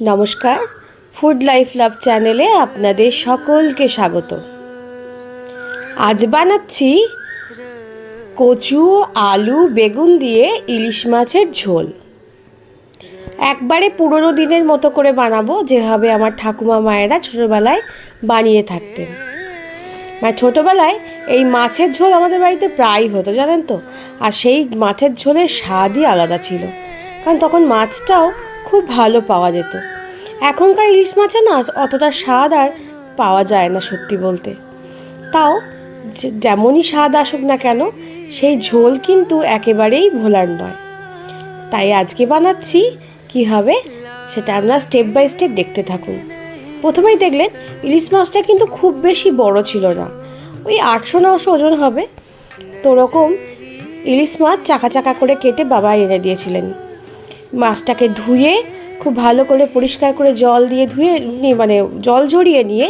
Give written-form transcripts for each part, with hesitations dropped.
নমস্কার, food life love চ্যানেলে আপনাদের সকলকে স্বাগত। আজ বানাচ্ছি কচু, আলু, বেগুন দিয়ে ইলিশ মাছের ঝোল। একবারে পুরনো দিনের মতো করে বানাবো, যেভাবে আমার ঠাকুমা মায়েরা ছোটোবেলায় বানিয়ে থাকতেন। মানে ছোটোবেলায় এই মাছের ঝোল আমাদের বাড়িতে প্রায়ই হতো, জানেন তো। আর সেই মাছের ঝোলের স্বাদই আলাদা ছিল, কারণ তখন মাছটাও খুব ভালো পাওয়া যেত। এখনকার ইলিশ মাছে না অতটা স্বাদ আর পাওয়া যায় না সত্যি বলতে। তাও যেমনই স্বাদ আসুক না কেন, সেই ঝোল কিন্তু একেবারেই ভোলার নয়। তাই আজকে বানাচ্ছি কীভাবে, সেটা আপনারা স্টেপ বাই স্টেপ দেখতে থাকুন। প্রথমেই দেখলেন ইলিশ মাছটা কিন্তু খুব বেশি বড় ছিল না, ওই 800-900 ওজন হবে। তো ওরকম ইলিশ মাছ চাকা চাকা করে কেটে বাবা এনে দিয়েছিলেন। মাছটাকে ধুয়ে খুব ভালো করে পরিষ্কার করে জল দিয়ে ধুয়ে মানে জল ঝরিয়ে নিয়ে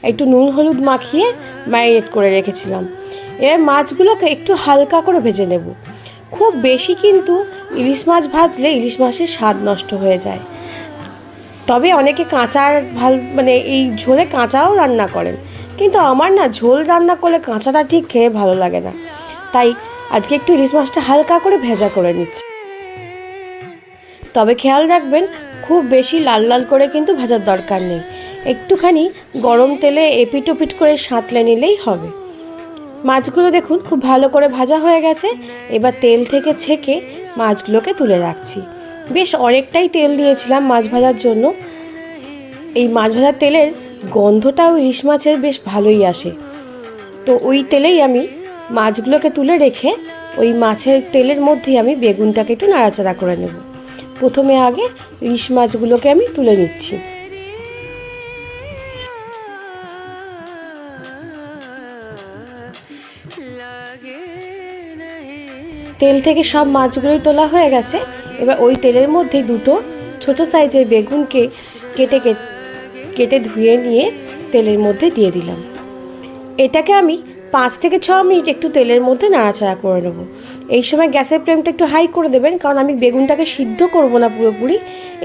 একটু নুন হলুদ মাখিয়ে ম্যারিনেট করে রেখেছিলাম। এবার মাছগুলোকে একটু হালকা করে ভেজে নেব। খুব বেশি কিন্তু ইলিশ মাছ ভাজলে ইলিশ মাছের স্বাদ নষ্ট হয়ে যায়। তবে অনেকে কাঁচার মানে এই ঝোলে কাঁচাও রান্না করেন, কিন্তু আমার না ঝোল রান্না করলে কাঁচাটা ঠিক খেয়ে ভালো লাগে না। তাই আজকে একটু ইলিশ মাছটা হালকা করে ভেজা করে নিচ্ছি। তবে খেয়াল রাখবেন, খুব বেশি লাল লাল করে কিন্তু ভাজার দরকার নেই। একটুখানি গরম তেলে এপিট ওপিট করে সাঁতলে নিলেই হবে। মাছগুলো দেখুন খুব ভালো করে ভাজা হয়ে গেছে। এবার তেল থেকে ছেঁকে মাছগুলোকে তুলে রাখছি। বেশ অনেকটাই তেল দিয়েছিলাম মাছ ভাজার জন্য। এই মাছ ভাজার তেলের গন্ধটাও ইলিশ মাছের বেশ ভালোই আসে। তো ওই তেলেই আমি মাছগুলোকে তুলে রেখে ওই মাছের তেলের মধ্যেই আমি বেগুনটাকে একটু নাড়াচাড়া করে নেব। প্রথমে আগে ইলিশ মাছগুলোকে আমি তুলে নিচ্ছি। তেল থেকে সব মাছগুলোই তোলা হয়ে গেছে। এবার ওই তেলের মধ্যে দুটো ছোট সাইজের বেগুনকে কেটে ধুয়ে নিয়ে তেলের মধ্যে দিয়ে দিলাম। এটাকে আমি 5 থেকে 6 মিনিট একটু তেলের মধ্যে নাড়াচাড়া করে নেব। এই সময় গ্যাসের ফ্লেমটা একটু হাই করে দেবেন, কারণ আমি বেগুনটাকে সিদ্ধ করব না পুরোপুরি,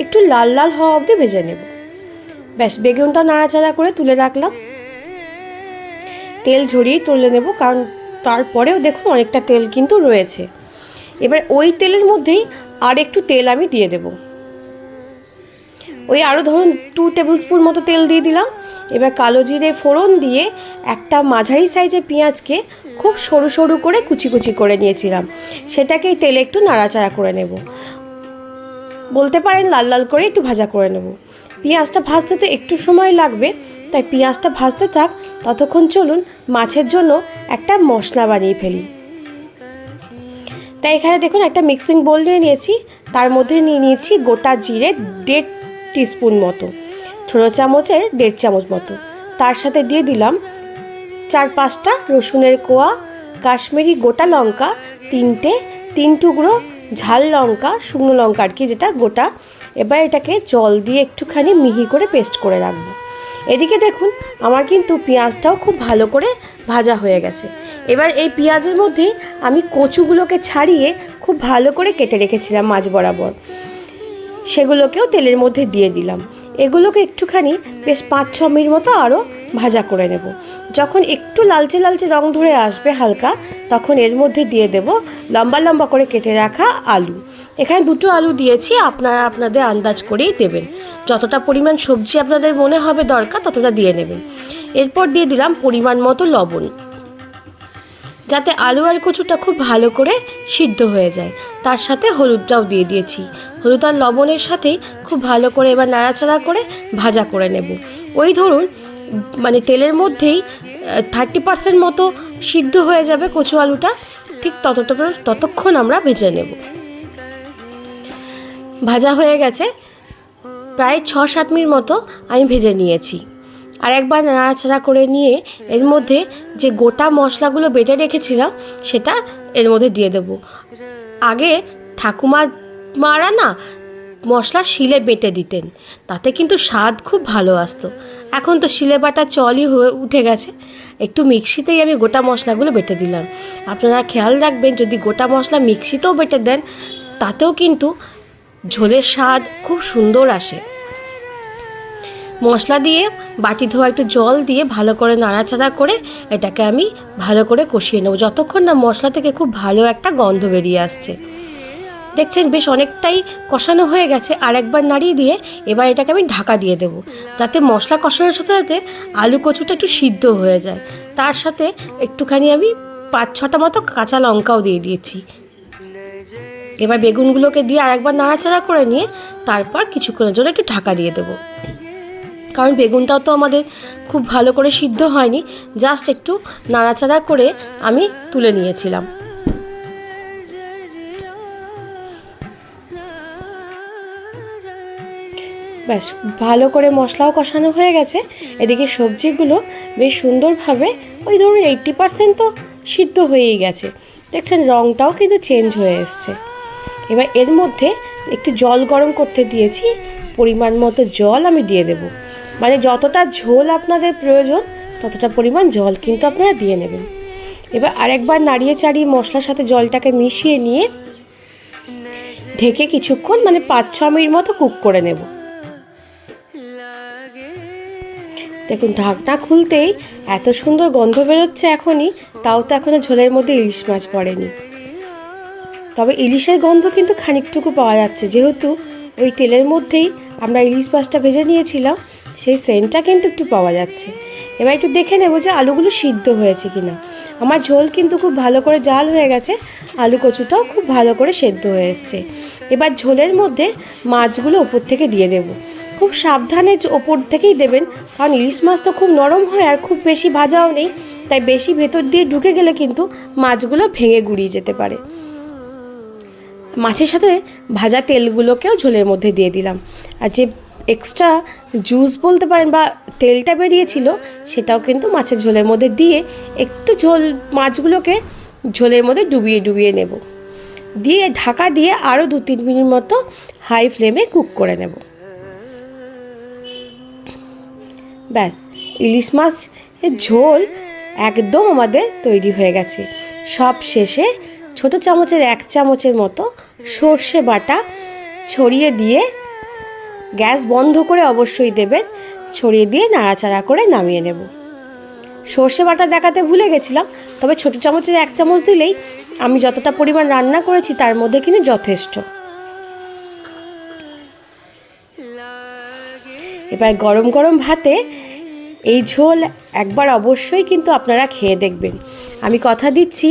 একটু লাল লাল হওয়া অবধি ভেজে নেব। ব্যাস, বেগুনটা নাড়াচাড়া করে তুলে রাখলাম। তেল ঝরিয়েই তুলে নেব, কারণ তারপরেও দেখুন অনেকটা তেল কিন্তু রয়েছে। এবার ওই তেলের মধ্যেই আর একটু তেল আমি দিয়ে দেব। ওই আরও ধরুন 2 টেবিল স্পুন মতো তেল দিয়ে দিলাম। এবার কালো জিরে ফোড়ন দিয়ে একটা মাঝারি সাইজের পেঁয়াজকে খুব সরু সরু করে কুচি কুচি করে নিয়েছিলাম, সেটাকে এই তেলে একটু নাড়াচাড়া করে নেব। বলতে পারেন লাল লাল করে একটু ভাজা করে নেব। পেঁয়াজটা ভাজতে তো একটু সময় লাগবে, তাই পেঁয়াজটা ভাজতে থাক, ততক্ষণ চলুন মাছের জন্য একটা মশলা বানিয়ে ফেলি। তাই এখানে দেখুন একটা মিক্সিং বোল নিয়ে নিয়েছি। তার মধ্যে নিয়ে নিয়েছি গোটা জিরে 1.5 টিস্পুন মতো, ছোটো চামচের 1.5 চামচ মতো। তার সাথে দিয়ে দিলাম 4-5টা রসুনের কোয়া, কাশ্মীরি গোটা লঙ্কা 3 টুকরো, ঝাল লঙ্কা, শুকনো লঙ্কা আর কি, যেটা গোটা। এবার এটাকে জল দিয়ে একটুখানি মিহি করে পেস্ট করে রাখবো। এদিকে দেখুন আমার কিন্তু পেঁয়াজটাও খুব ভালো করে ভাজা হয়ে গেছে। এবার এই পেঁয়াজের মধ্যেই আমি কচুগুলোকে ছাড়িয়ে খুব ভালো করে কেটে রেখেছিলাম মাছ বরাবর, সেগুলোকেও তেলের মধ্যে দিয়ে দিলাম। এগুলোকে একটুখানি বেশ 5-6 মিনিট মতো আরও ভাজা করে নেব। যখন একটু লালচে লালচে রং ধরে আসবে হালকা, তখন এর মধ্যে দিয়ে দেব লম্বা লম্বা করে কেটে রাখা আলু। এখানে 2টো আলু দিয়েছি, আপনারা আপনাদের আন্দাজ করেই দেবেন। যতটা পরিমাণ সবজি আপনাদের মনে হবে দরকার ততটা দিয়ে নেবেন। এরপর দিয়ে দিলাম পরিমাণ মতো লবণ, যাতে আলু আর কচুটা খুব ভালো করে সিদ্ধ হয়ে যায়। তার সাথে হলুদটাও দিয়ে দিয়েছি। হলুদ আর লবণের সাথেই খুব ভালো করে এবার নাড়াচাড়া করে ভাজা করে নেব। ওই ধরুন মানে তেলের মধ্যেই 30% মতো সিদ্ধ হয়ে যাবে কচু আলুটা, ঠিক ততক্ষণ আমরা ভেজে নেব। ভাজা হয়ে গেছে, প্রায় 6-7 মিনিট মতো আমি ভেজে নিয়েছি। আর একবার নাড়াচাড়া করে নিয়ে এর মধ্যে যে গোটা মশলাগুলো বেটে রেখেছিলাম সেটা এর মধ্যে দিয়ে দেব। আগে ঠাকুমারা না মশলা শিলে বেটে দিতেন, তাতে কিন্তু স্বাদ খুব ভালো আসতো। এখন তো শিলে বাটা চলই হয়ে উঠে গেছে, একটু মিক্সিতেই আমি গোটা মশলাগুলো বেটে দিলাম। আপনারা খেয়াল রাখবেন, যদি গোটা মশলা মিক্সিতেও বেটে দেন তাতেও কিন্তু ঝোলের স্বাদ খুব সুন্দর আসে। মশলা দিয়ে বাটি ধোয়া একটু জল দিয়ে ভালো করে নাড়াচাড়া করে এটাকে আমি ভালো করে কষিয়ে নেব, যতক্ষণ না মশলা থেকে খুব ভালো একটা গন্ধ বেরিয়ে আসছে। দেখছেন বেশ অনেকটাই কষানো হয়ে গেছে। আর একবার নাড়িয়ে দিয়ে এবার এটাকে আমি ঢাকা দিয়ে দেবো, যাতে মশলা কষানোর সাথে সাথে আলু কচুটা একটু সিদ্ধ হয়ে যায়। তার সাথে একটুখানি আমি 5-6টা মতো কাঁচা লঙ্কাও দিয়ে দিয়েছি। এবার বেগুনগুলোকে দিয়ে আরেকবার নাড়াচাড়া করে নিয়ে তারপর কিছুক্ষণের জন্য একটু ঢাকা দিয়ে দেবো, কারণ বেগুনটাও তো আমাদের খুব ভালো করে সিদ্ধ হয়নি, জাস্ট একটু নাড়াচাড়া করে আমি তুলে নিয়েছিলাম। ব্যাস ভালো করে মশলাও কষানো হয়ে গেছে। এদিকে সবজিগুলো বেশ সুন্দরভাবে ওই ধরুন 80% তো সিদ্ধ হয়েই গেছে। দেখছেন রঙটাও কিন্তু চেঞ্জ হয়ে এসছে। এবার এর মধ্যে একটু জল গরম করতে দিয়েছি, পরিমাণ মতো জল আমি দিয়ে দেব। মানে যতটা ঝোল আপনাদের প্রয়োজন ততটা পরিমাণ জল কিন্তু আপনারা দিয়ে নেবেন। এবার আরেকবার নাড়িয়ে চাড়িয়ে মশলার সাথে জলটাকে মিশিয়ে নিয়ে ঢেকে কিছুক্ষণ মানে 5-6 মিনিট মতো কুক করে নেব। দেখুন ঢাকনা খুলতেই এত সুন্দর গন্ধ বেরোচ্ছে এখনই, তাও তো এখনও ঝোলের মধ্যে ইলিশ মাছ পড়েনি। তবে ইলিশের গন্ধ কিন্তু খানিকটুকু পাওয়া যাচ্ছে, যেহেতু ওই তেলের মধ্যেই আমরা ইলিশ মাছটা ভেজে নিয়েছিলাম, সেই সেন্টটা কিন্তু একটু পাওয়া যাচ্ছে। এবার একটু দেখে নেব যে আলুগুলো সিদ্ধ হয়েছে কিনা। আমার ঝোল কিন্তু খুব ভালো করে জাল হয়ে গেছে, আলু কচুটাও খুব ভালো করে সেদ্ধ হয়ে এসছে। এবার ঝোলের মধ্যে মাছগুলো ওপর থেকে দিয়ে দেব। খুব সাবধানে ওপর থেকেই দেবেন, কারণ ইলিশ মাছ তো খুব নরম হয় আর খুব বেশি ভাজাও নেই, তাই বেশি ভেতর দিয়ে ঢুকে গেলে কিন্তু মাছগুলো ভেঙে গুড়িয়ে যেতে পারে। মাছের সাথে ভাজা তেলগুলোকেও ঝোলের মধ্যে দিয়ে দিলাম। আর যে এক্সট্রা জুস বলতে পারেন বা তেলটা বেরিয়েছিল, সেটাও কিন্তু মাছের ঝোলের মধ্যে দিয়ে একটু মাছগুলোকে ঝোলের মধ্যে ডুবিয়ে ডুবিয়ে নেব। দিয়ে ঢাকা দিয়ে আরও 2-3 মিনিট মতো হাই ফ্লেমে কুক করে নেব। ব্যাস ইলিশ মাছের ঝোল একদম আমাদের তৈরি হয়ে গেছে। সব শেষে ছোটো চামচের 1 চামচের মতো সর্ষে বাটা ছড়িয়ে দিয়ে, গ্যাস বন্ধ করে অবশ্যই দেবেন, ছড়িয়ে দিয়ে নাড়াচাড়া করে নামিয়ে নেব। সর্ষে বাটা দেখাতে ভুলে গেছিলাম, তবে ছোটো চামচের 1 চামচ দিলেই আমি যতটা পরিমাণ রান্না করেছি তার মধ্যে কিন্তু যথেষ্ট। এবার গরম গরম ভাতে এই ঝোল একবার অবশ্যই কিন্তু আপনারা খেয়ে দেখবেন। আমি কথা দিচ্ছি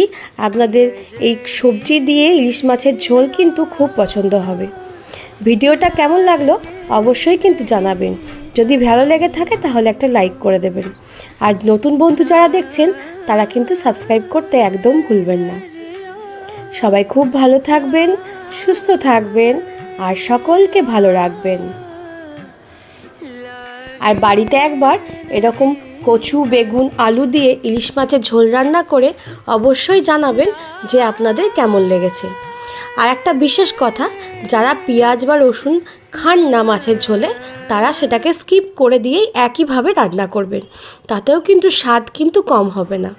আপনাদের এই সবজি দিয়ে ইলিশ মাছের ঝোল কিন্তু খুব পছন্দ হবে। ভিডিওটা কেমন লাগলো অবশ্যই কিন্তু জানাবেন। যদি ভালো লেগে থাকে তাহলে একটা লাইক করে দেবেন। আর নতুন বন্ধু যারা দেখছেন তারা কিন্তু সাবস্ক্রাইব করতে একদম ভুলবেন না। সবাই খুব ভালো থাকবেন, সুস্থ থাকবেন আর সকলকে ভালো রাখবেন। আর বাড়িতে একবার এরকম কচু, বেগুন, আলু দিয়ে ইলিশ মাছের ঝোল রান্না করে অবশ্যই জানাবেন যে আপনাদের কেমন লেগেছে। আর একটা বিশেষ কথা, যারা পেঁয়াজ বা রসুন খান না মাছের ঝোলে, তারা সেটাকে স্কিপ করে দিয়েই একইভাবে রান্না করবেন, তাতেও কিন্তু স্বাদ কিন্তু কম হবে না।